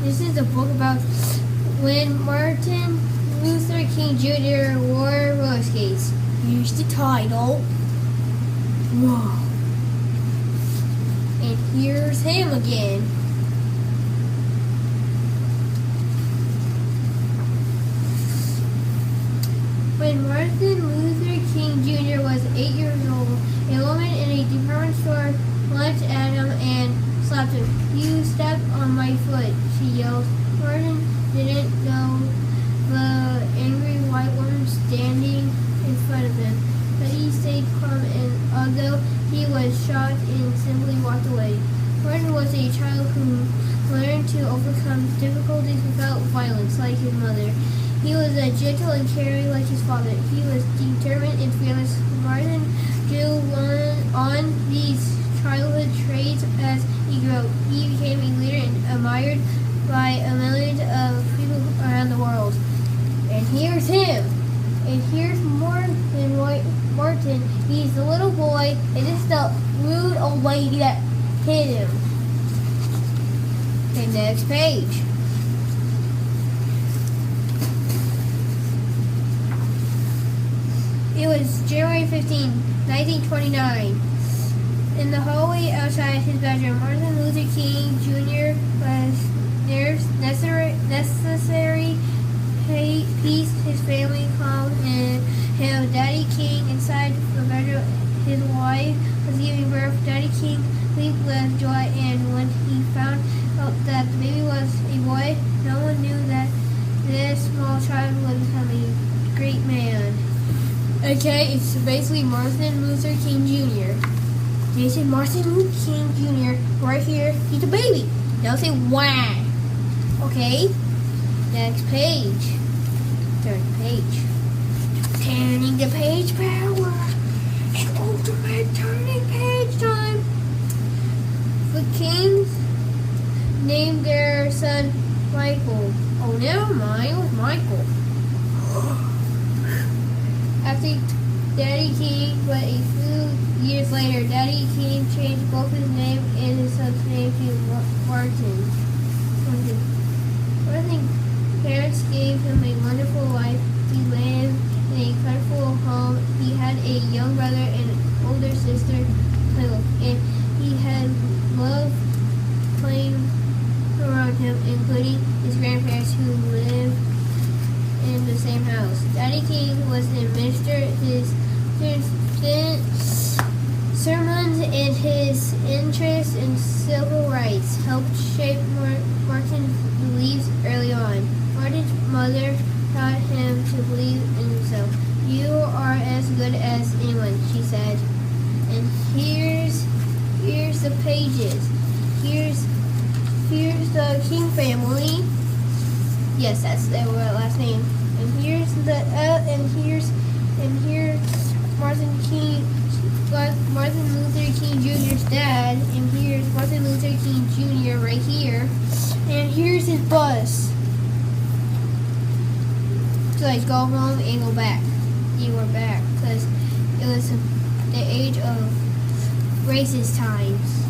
This is a book about when Martin Luther King Jr. wore roller skates. Here's the title. Whoa. And here's him again. When Martin Luther King Jr. was 8 years old, a woman in a department store lunged at him and slapped him. "You stepped on my foot," she yelled. Martin didn't know the angry white woman standing in front of him, but he stayed calm, and although he was shocked and simply walked away. Martin was a child who learned to overcome difficulties without violence, like his mother. He was gentle and caring like his father. He was determined and fearless. Martin drew on these childhood traits as he grew. He became a leader and admired by millions of people around the world. And here's him. And here's Martin. He's the little boy, and this is the rude old lady that hit him. Okay, next page. It was January 15, 1929. In the hallway outside his bedroom, Martin Luther King Jr. was necessary peace. His family called him Daddy King. Inside the bedroom, his wife was giving birth. Daddy King leaped with joy, and when he found out that the baby was a boy, no one knew that this small child would become a great man. Okay, it's basically Martin Luther King Jr. They say Martin Luther King Jr. right here. He's a baby. They'll say why. Okay, next page. Turn the page. Turning the page power. It's ultimate turning page time. The Kings named their son Michael. Oh, never mind. It was Michael. After Daddy King, but a few years later, Daddy King changed both his name and his son's name to Martin. Martin's parents gave him a wonderful life. He lived in a comfortable home. He had a young brother and an older sister to play with, and he had loved playing around him, including his grandparents who lived in the same house. Daddy King was a minister. His sermons and his interest in civil rights helped shape Martin's beliefs early on. Martin's mother taught him to believe in himself. "You are as good as anyone," she said. And here's the pages. Here's the King family. Yes, that's their last name. And here's Martin Luther King Jr.'s dad, and here's Martin Luther King Jr. right here, and here's his bus. So let's go home and go back. You were back because it was the age of racist times.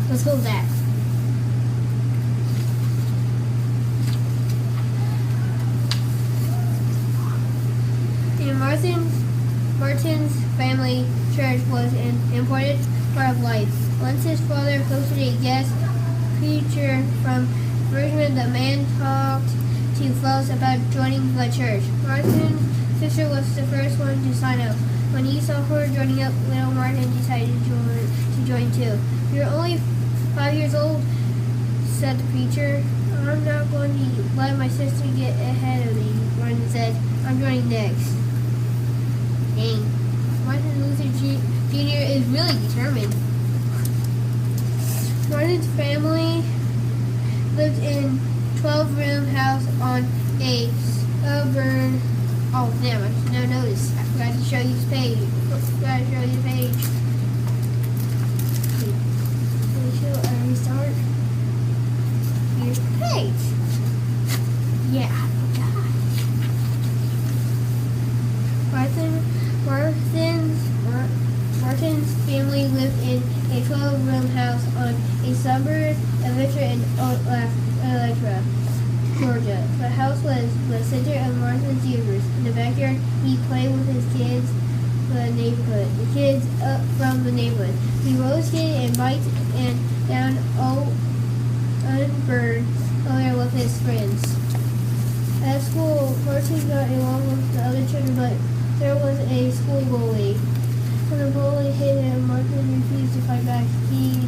Let's go back. And Martin's family church was an important part of life. Once his father hosted a guest preacher from Richmond, the man talked to folks about joining the church. Martin's sister was the first one to sign up. When he saw her joining up, little Martin decided to join too. "You're only 5 years old," said the preacher. "I'm not going to let my sister get ahead of me," Martin said. "I'm joining next." Dang. Martin Luther Jr. is really determined. Martin's family lived in a 12-room house on a suburban. Oh, damn, I should have noticed. I forgot to show you this page. Restart. Here's the page. Yeah. Martin's family lived in a 12-room house on a suburb adventure in in Electra, Georgia. The house was the center of Martha's universe. In the backyard, he played with his kids, the neighborhood. The kids up from the neighborhood. He rose skated and biked and down unburned over with his friends. At school, Martin got along with the other children, but there was a school bully. When the bully hit him, Martin refused to fight back. He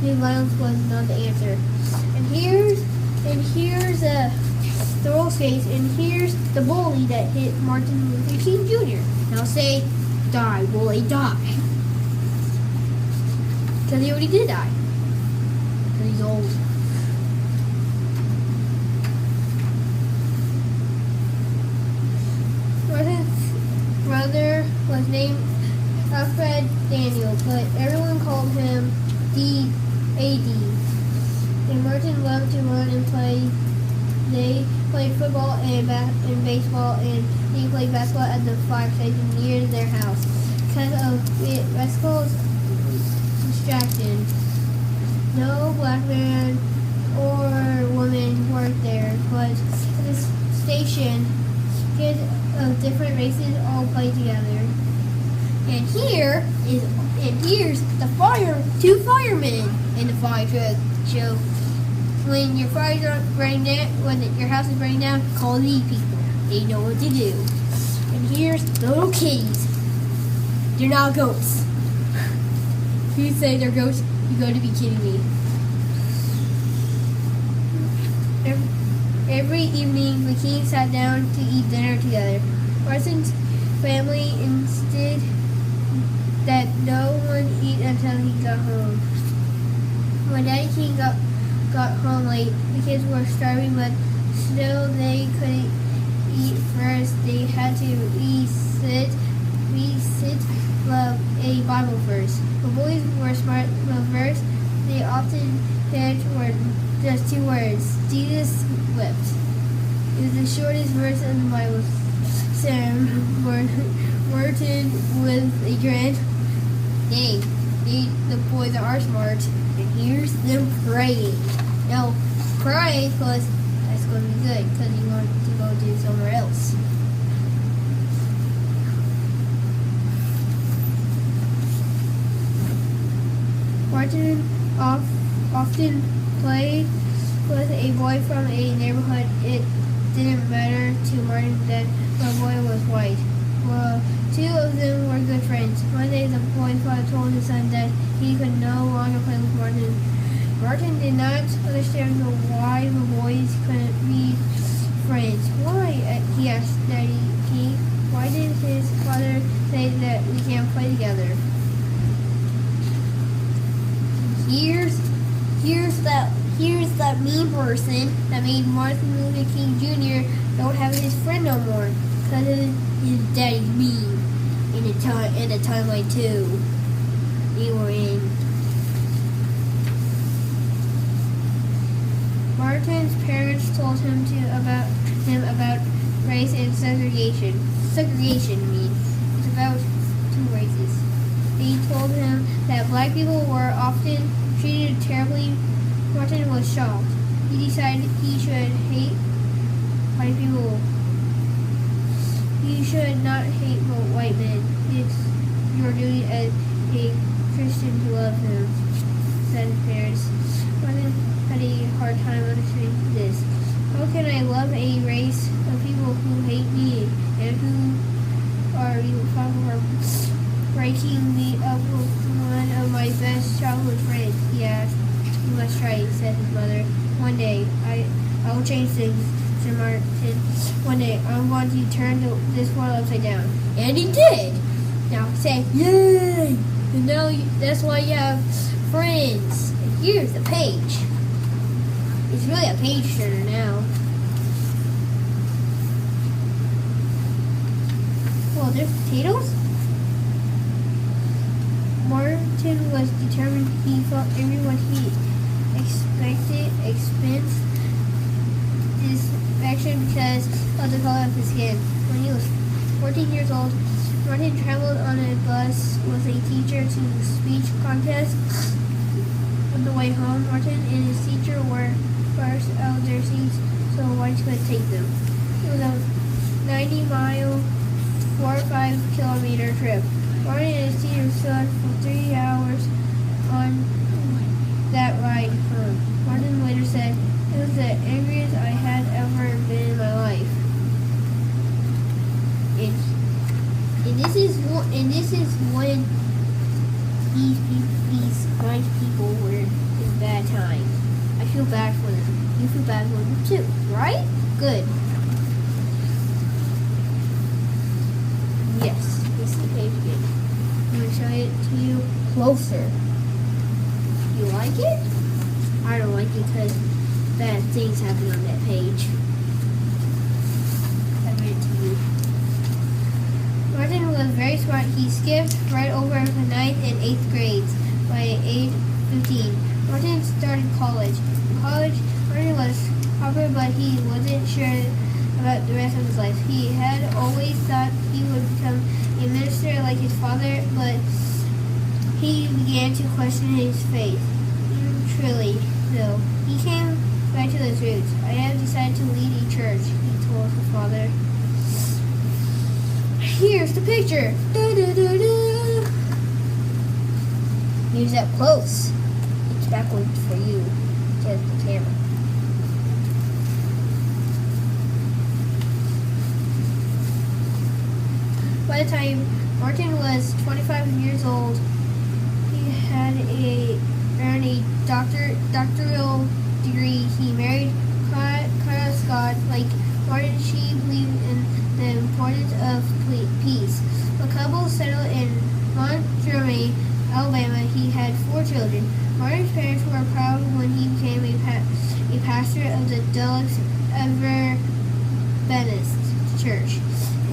knew violence was not the answer. And here's the roller skates, and here's the bully that hit Martin Luther King Jr. Now say, die, bully, die. Because he already did die. Because he's old. Martin's brother was named Alfred Daniel, but everyone called him D.A.D. And Martin loved to run and play. They played football and baseball, and he played basketball at the fire station near their house. Because of it, bicycles distraction. No black man or woman worked there, but at the station, kids of different races all play together. And here's the two firemen in the fire truck show. When your fires are burning down, when your house is burning down, call these people. They know what to do. And here's the little kitties. They're not ghosts. If you say they're ghosts, you got to be kidding me. Every evening, the King sat down to eat dinner together. Martin's family insisted that no one eat until he got home. When Daddy King got home late, the kids were starving, but still they couldn't eat first. They had to recite a Bible verse. The boys were smart. The verse they often heard were just two words: Jesus wept. It was the shortest verse in the Bible. Sam Martin with a grin. Dang, the boys are smart. And here's them praying. Now, pray because that's going to be good because you want to go do somewhere else. Martin often played with a boy from a neighborhood. It didn't matter to Martin that the boy was white. Well, two of them were good friends. One day the boy's father told his son that he could no longer play with Martin. Martin did not understand why the boys couldn't be friends. Why? He asked Daddy King. Why did his father say that we can't play together? Here's that mean person that made Martin Luther King Jr. don't have his friend no more because his daddy's mean in the timeline too. They were in. Martin's parents told him about race and segregation. Segregation means it's about two races. They told him that black people were often treated terribly. Martin was shocked. He decided he should hate white people. You should not hate white men. It's your duty as a Christian to love them, said his parents. Martin had a hard time understanding this. How can I love a race of people who hate me and who are responsible for breaking me up with one of my best childhood friends? He asked. You must try, said his mother. One day, I will change things, said Martin. One day, I'm going to turn this world upside down. And he did! Now say, yay! And now that's why you have friends. And here's the page. It's really a page turner now. Well, there's potatoes? Martin was determined. He felt everyone he experienced disaffection because of the color of his skin. When he was 14 years old, Martin traveled on a bus with a teacher to the speech contest. On the way home, Martin and his teacher were forced out of their seats so White could take them. It was a 90-mile, 4 or 5-kilometer trip. Martin and his teacher stood for 3 hours on that ride home. Martin later said, "It was the angriest I had ever been in my life." And this is when these nice people were in bad times. I feel bad for them. You feel bad for them too, right? Good. Yes, this is the page again. I'm going to show it to you closer. You like it? I don't like it because bad things happen on that page. I read it to you. Martin was very smart. He skipped right over the 9th and 8th grades by age 15. Martin started college. In college, Martin was popular, but he wasn't sure about the rest of his life. He had always thought he would become a minister like his father, but he began to question his faith. Truly, though, he came back to his roots. "I have decided to lead a church," he told his father. Here's the picture. Da-da-da-da. Use up close. It's backwards for you. Just the camera. By the time Martin was 25 years old, he had earned a doctoral degree. He married Clara Scott. Like Martin, she believed in the importance of peace. The couple settled in Montgomery, Alabama. He had 4 children. Martin's parents were proud when he became a pastor of the Dulles Adventist Church.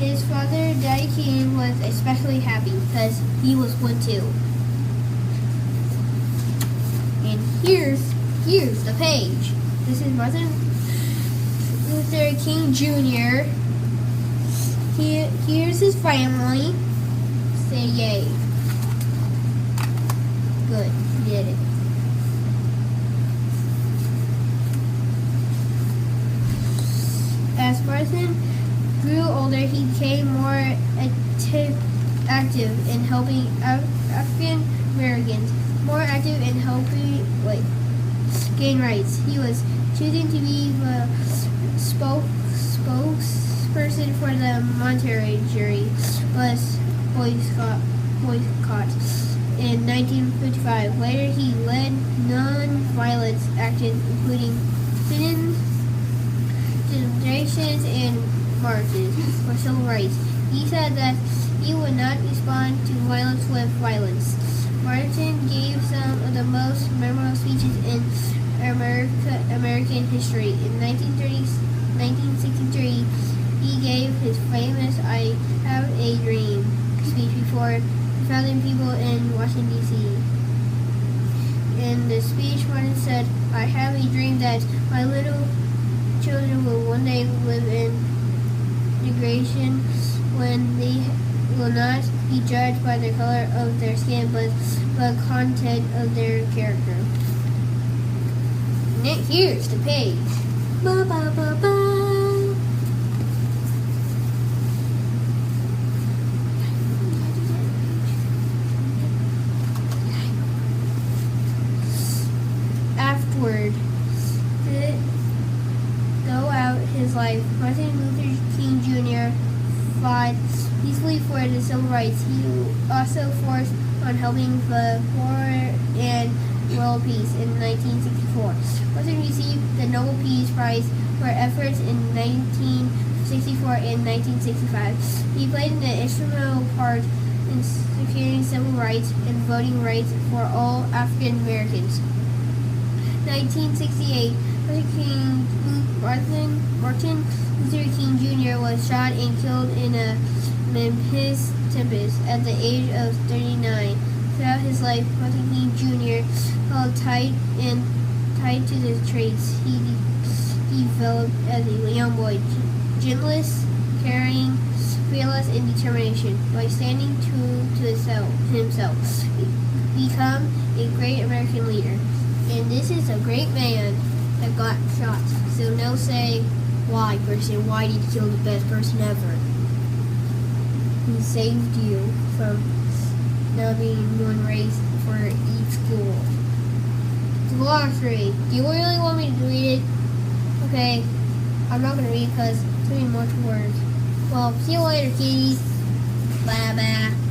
His father, Daddy King, was especially happy because he was one too. And here's the page. This is Martin Luther King Jr. Here's his family. Say yay. Good, you did it. As Martin grew older, he became more active in helping African Americans, more active in helping gain rights. He was choosing to be the spokesperson for the Monterey jury was boycott in 1955. Later, he led non-violent actions, including demonstrations and marches for civil rights. He said that he would not respond to violence with violence. Martin gave some of the most memorable speeches in American history. In 1963, he gave his famous "I Have a Dream" speech before 1,000 people in Washington, D.C. In the speech, Martin said, "I have a dream that my little children will one day live in degradation when they will not be judged by the color of their skin, but the content of their character." And here's the page. Ba, ba, ba, ba. Afterward, throughout his life, Martin Luther King Jr. fought peacefully for the civil rights. He also forced on helping the poor and world peace in 1964. Martin received the Nobel Peace Prize for efforts in 1964 and 1965. He played an instrumental part in securing civil rights and voting rights for all African Americans. 1968, Martin Luther King Jr. was shot and killed in a Memphis tempest at the age of 39. Throughout his life, Martin King Jr. held tight to the traits he developed as a young boy: gentleness, caring, fearless, and determination. By standing true to himself, become a great American leader. And this is a great man that got shot. So now say, why, person? Why did you kill the best person ever? He saved you from now being one race for each school. It's a glossary. Do you really want me to read it? Okay, I'm not gonna read it because it's too much words. Well, see you later, kitties. Bye bye.